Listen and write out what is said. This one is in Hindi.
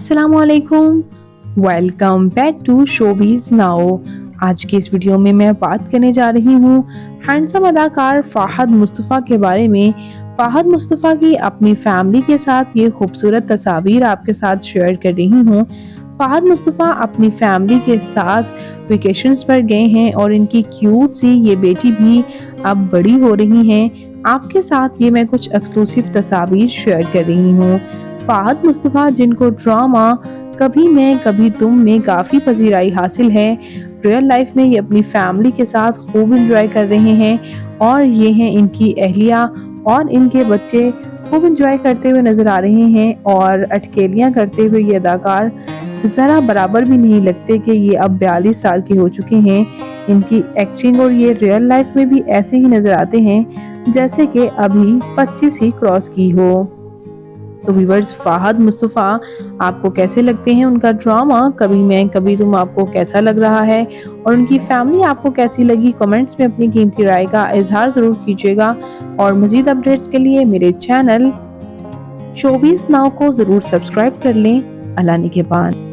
अस्सलामुअलैकुम, welcome back to Showbiz now. आज की इस वीडियो में मैं बात करने जा रही हूँ हैंडसम अदाकार फ़ाहद मुस्तफ़ा के बारे में। फ़ाहद मुस्तफ़ा की अपनी फैमिली के साथ ये खूबसूरत तस्वीर आपके साथ शेयर कर रही हूँ। फ़ाहद मुस्तफ़ा अपनी फैमिली के साथ वेकेशंस पर गए हैं और इनकी क्यूट सी ये बेटी भी अब बड़ी हो रही हैं। आपके साथ ये मैं कुछ एक्सक्लूसिव तस्वीर शेयर कर रही हूँ। फ़ाहद मुस्तफ़ा जिनको ड्रामा कभी मैं कभी तुम में काफ़ी पजीराई हासिल है, रियल लाइफ में ये अपनी फैमिली के साथ खूब इंजॉय कर रहे हैं और ये हैं इनकी अहलिया और इनके बच्चे खूब इंजॉय करते हुए नजर आ रहे हैं। और अटकेलियां करते हुए ये अदाकार ज़रा बराबर भी नहीं लगते कि ये अब 42 साल के हो चुके हैं। इनकी एक्टिंग और ये रियल लाइफ में भी ऐसे ही नजर आते हैं जैसे कि अभी 25 ही क्रॉस की हो। तो व्यूअर्स, फ़ाहद मुस्तफ़ा आपको कैसे लगते हैं? उनका ड्रामा कभी मैं कभी तुम आपको कैसा लग रहा है और उनकी फैमिली आपको कैसी लगी? कमेंट्स में अपनी कीमती राय का इजहार ज़रूर कीजिएगा और मज़ीद अपडेट्स के लिए मेरे चैनल शोबीज़ नाउ को ज़रूर सब्सक्राइब कर लें। अल्लाह निगहबान।